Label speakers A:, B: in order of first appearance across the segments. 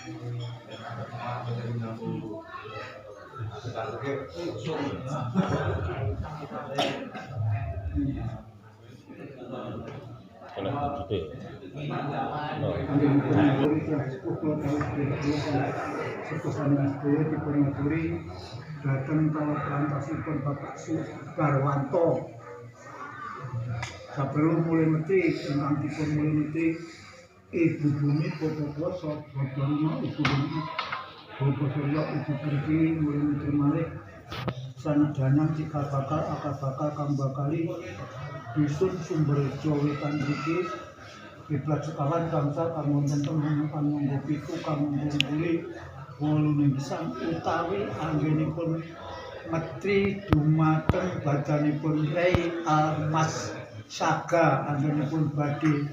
A: Datang kalau perantasipun Bapak Sudarwanto. Sebelum mulai metik, ingkang dipun mulai metik, Ibu Bumi Bapak Kuasa, Bapak Lima Ibu Bumi, Bapak Surya Ibu Perti mulai metik malih. Sanadyanang cikal bakal akal bakal kang bakali dusun Sumberjo Wetan mriki kiblat sekawan gangsal kang wonten tembung kang nganggo pitu kang ngumpuli 8 gesang utawi anggenipun metri dumateng badanipun Rei Almas Saga anggenipun badhe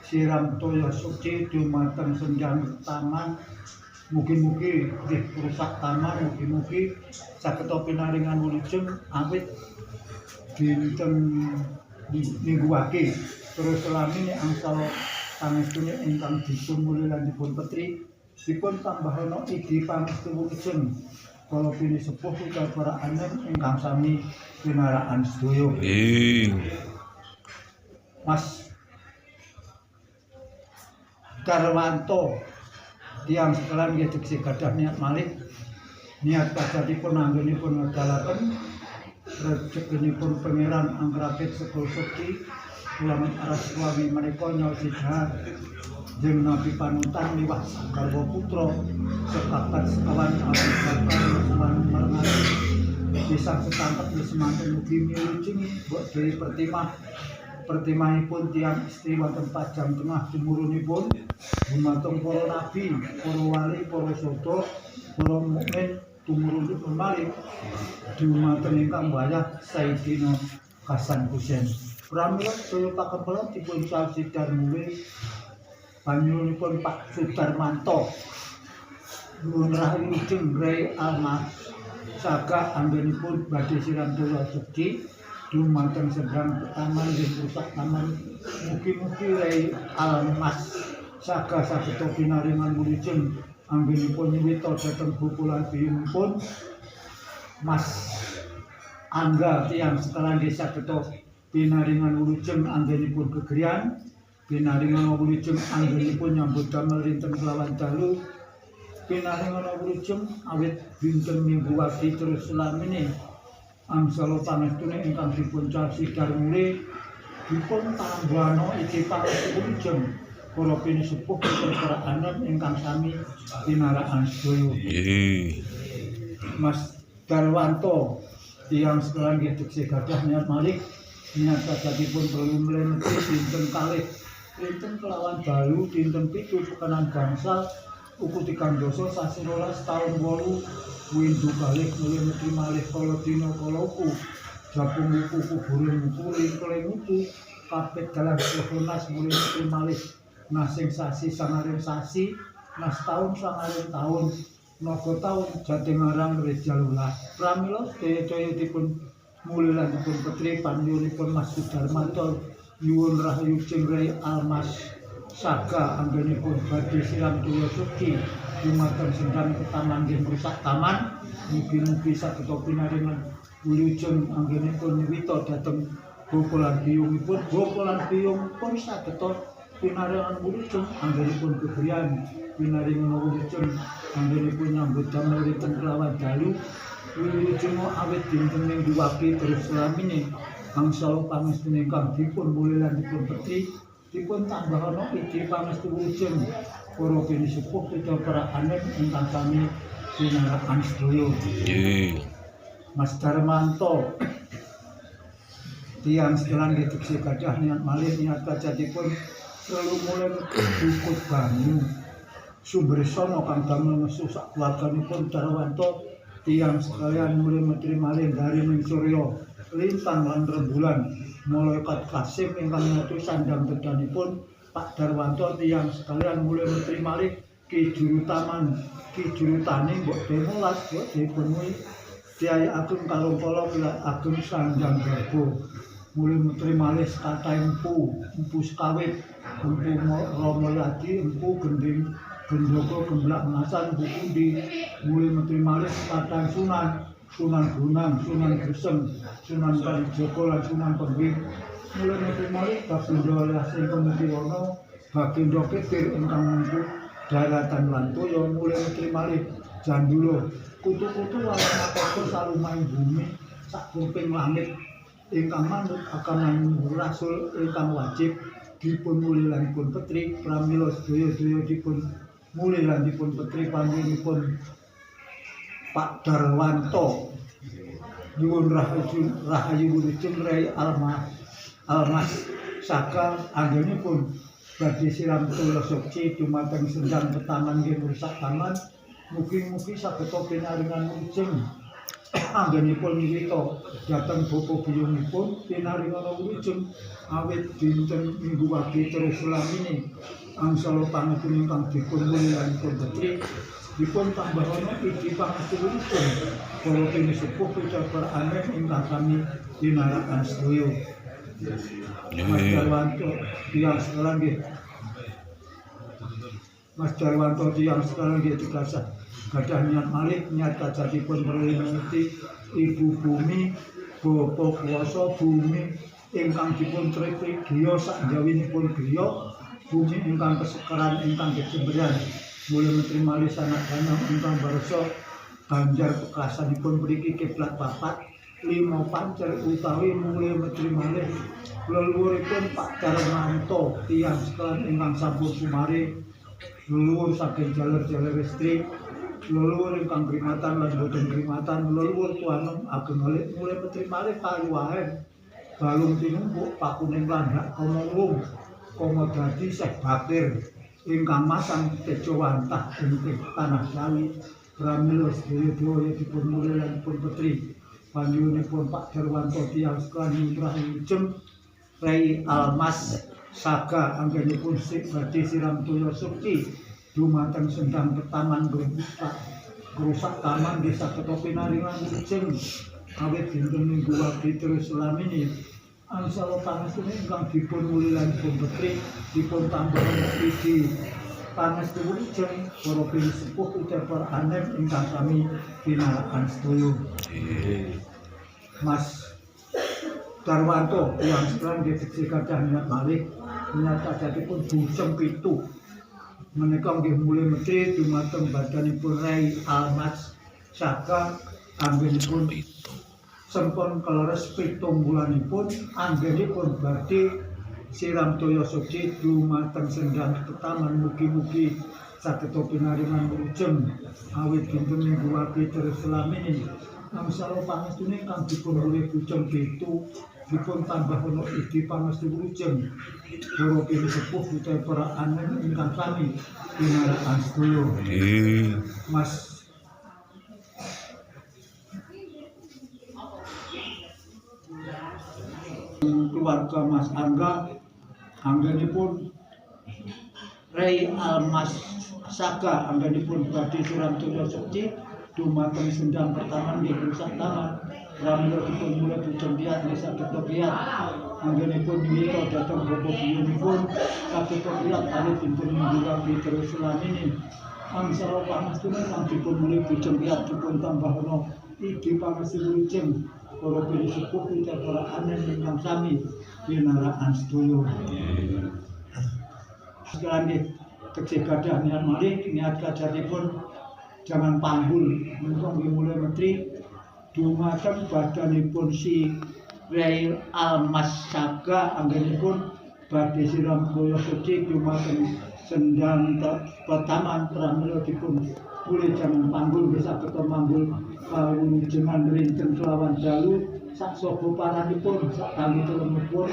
A: siram toya suci dumateng senjang taman. Mugi-mugi nggih rusak taman, mugi-mugi saged pinaringan wilujeng awit dinten mingguake terus selamine angsal pangestune ingkang dipun mulih lan dipun petri dipun tambahana ide pangestu wilujeng kala pini sepuh utawi para anem ingkang sami pinaraan sedaya. Mas Darwanto tiyang sekalian nggih diksi gadah niat malih niat kadhatipun anggenipun ngedalaken rejekinipun pangeran anggrapit sekul sekti ulama aras suami menika nyawisidhah jeung nabi panutan liwat garwa putra sekapat sekawan abdi bakal semanten bisa setangkep di semanten mugi milujeng mbok dewi pertimahipun tiang istri wonten Pajang Tengah tumurunipun dumateng para nabi, para wali, para sada, para mukmin tumurunipun malih dumateng ingkang wayah Sayyidina Hasan Husain. Pramila saya pakempalan dipun sasidar mulih panjenenganipun Pak Sudarmanto nuwun rahayu jeung Rei Almas Saga anggenipun badhe siram toya suci dumateng seberang taman nggih rusak taman. Mugi-mugi Rei Almas Saga saged pinaringan wilujeng anggenipun nyuwita dhateng bukulan biyungipun Mas Angga tiyang sekalian saged pinaringan wilujeng anggenipun gegriyan, pinaringan wilujeng anggenipun nyambut damel rinten kelawan dalu, pinaringan wilujeng awit dinten minggu wadi terus selamine angsala pangestune ingkang dipun casidar mulih dipun tambahana iki pangestu wilujeng para pinisepuh para anem ingkang sami pinaraan sedaya. Mas Darwanto tiyang sekalian nggih diksi gadah niat malih niat kadhatipun perlu mlentri dinten kalih dinten kelawan dalu dinten 7 pekenan gangsal uku 3 doso sasi 12 taun 8 windu kalih mulih metri malih kala dina kala uku japung uku kubure uku lingkle uku kapit dalan sekonas mulih metri malih nasing sasi sangaring sasi nas taun sangaring taun naga taun Jatingarang Rejalulah. Pramila sedaya dipun mulih lan dipun petri panjenenganipun Mas Sudarmanto nyuwun rahayu jeung Rei Almas Saga anggenipun badhe siram toya suci dumateng sendang taman nggih rusak taman. Mugi-mugi saged pinaringan wilujeng anggenipun nyuwita dhateng bukulan biyungipun. Bukulan biyungipun saged pinaringan wilujeng anggenipun gegriyan, pinaringan wilujeng anggenipun nyambut damel rinten kelawan dalu. Wilujeng awit dinten minggu wage terus selamine angsal pangestune ingkang dipun mulih lan dipun petri dipun tambahana ide pangestu wilujeng para pinisepuh para anem ingkang sami pinaraan sedaya. Mas Darmanto tiyang sekalian nggih diksi gadah niat malih niat kadhatipun selalu mulai bukut banyu sumber sono kang damel nesu sak keluarganipun Darwanto tiyang sekalian mulai metri malih dari ning surya lintang lan rembulan malaikat Kasim ingkang ngatur sandang bedanipun Pak Darwanto tiyang sekalian mulai metri malih Ki Jurutaman Ki Jurutane mbok demolas mbok dipunui Kyai Agung Kalongkala Kyai Agung Sandang Garbo mulai metri malih kata empu sekawit empu Romoyadi empu gending Gendoko Gemblak Ngasan Bukudi mulai Menteri Malih Kadang Sunan Gunang, Sunan Gresem, Sunan Kalijogo lan Sunan Pembing mulai Menteri Malih Bagindo Lasing Kemutiwono Bagindo Ketir ingkang mungku daratan lan toya mulai Menteri Malih Jandulo kutu-kutu walang apa salumai bumi sak kuping langit ingkang manut akan rasul ingkang wajib dipun mulih lan dipun petri pramila sedaya-sedaya dipun mulih lan dipun petri panjenenganipun Pak Darwanto nyuwun rahayu wilujeng Rai Almas Saka anggenipun badhe siram kula suci dumateng sendang petaman nggih rusak taman mugi-mugi saged pinaringan wilujeng anggenipun nirita dhateng bapa biyungipun pinaringan wilujeng awit dinten Minggu Wage terus lamine angsala pangapunten ingkang dipun mulih lan dipun petri dipun tambahana iki pangapunten para pinisepuh picabar aneh ingkang sami dinarakaken sedaya. Mas Darwanto tiyang sekarang nggih. Mas Darwanto tiyang sekarang nggih dikasah gadah niat malih niat kajatipun perliniti Ibu Bumi Bapa Kuwasa Bumi ingkang dipun trepi griya sak njawinipun griya bumi ingkang kesekeran ingkang kejemberan mulai Menteri Malih Sanak Danang ingkang barsa banjar pekasanipun mriki kiblat papat 5 pancer utawi mulai Menteri Malih leluhuripun Pak Darmanto tiyang sekalian ingkang sampun sumare leluhur saking jalur-jalur listrik leluhur ingkang krimatan lan boten krimatan leluhur tuanem ageng mulai Menteri Malih kayuwahen balung tinumpuk pakuning landak komolung komo dadi Syekh Bakir ingkang masang tejo wantah ing tanah Jawi pramila sedaya dipun mulih lan dipun petri panjenenganipun Pak Darwanto tiyang sekalian wilujeng Rai Almas Saka anggenipun badhe siram toya suci dumateng sendang petaman gerusak taman desa Keto pinaringan wilujeng awit dinten Minggu Wage terus lamine angsala pangapunten ingkang dipun mulih lan dipun petri dipun tambahaken iki pangestu wilujeng para pinisepuh picabar aneh ingkang sami pinarakaken sedaya. Mas Darwanto tiyang sekarang diteksi kadah niat malih niat kajatipun busem 7 menika nggih mulih menteri dumateng badanipun Rai Almas Saka anggenipun sempun kaleres 7 bulanipun anggenipun badhe siram toya suci dumateng sendang petaman mugi-mugi saged pinaringan wilujeng awit dinten Minggu Wage terus lamine angsala pangestune kang dipun mulih bujeng 7 dipun tambah ana iki pangestu wilujeng para pinisepuh para aneh ingkang sami pinarakaken sedaya. Mas keluarga Mas anggenipun Rai Almas Saka anggenipun badhe siram toya suci dumateng sendang pertaman nggih rusak taman pramila dipun mulih bujeng piyat nggih saged piyat anggenipun nirita dhateng bapa biyunipun saged piyat awit dinten Minggu Wage terus lamine angsala pangestune kang dipun mulih bujeng piyat dipun tambahana iki pangestu wilujeng para pinisepuh para aneh ingkang sami pinarakaken sedaya. Sekarang kecil gadah niat malih niat kajatipun jangan panggul menika mulai menteri dumateng badanipun si Rai Almas Saka anggenipun badhe siram toya suci dumateng sendang petaman pramila dipun mulih jangan panggul bisa ketemu manggul kawujudan rinten kelawan dalu sak sobo paranipun sak kami telemupun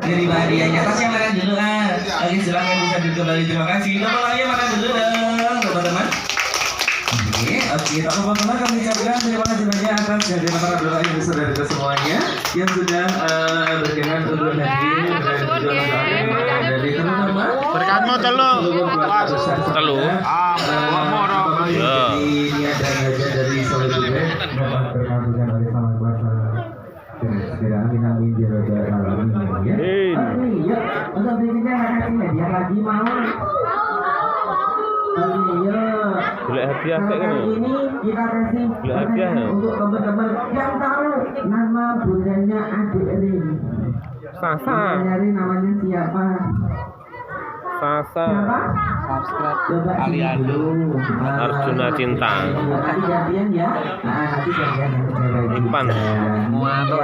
B: dari hadiahnya tas yang makan dulu kan. Oke, silakan bisa kembali, terima kasih. Teman-teman makan dulu dong, teman-teman. Oke, teman-teman kami ucapkan terima kasih banyak atas kehadiran doa yang saudara semuanya yang sudah berkenan untuk hadir dari teman-teman.
C: Berkatmu telu. Telu.
B: Niat dan hajat dari Soleh juga dapat terkabulkan oleh Sama Kuasa. Amin amin ya rabbal alamin ya. Iya, untuk berikutnya makasih ya dia lagi mau.
C: Boleh hadiah kayak
D: Kali
C: gini.
D: ini kita kasih
C: Boleh hadiah ya?
D: untuk teman-teman yang tahu nama bundanya adik Rin.
C: Sasa.
D: Bundanya Rin namanya siapa?
C: Sasa.
D: Siapa? Coba
E: Aliando.
D: dulu.
C: Arjuna Cinta.
D: Nanti gantian ya. Nah, nanti gantian.
C: Ipan.
D: Muato.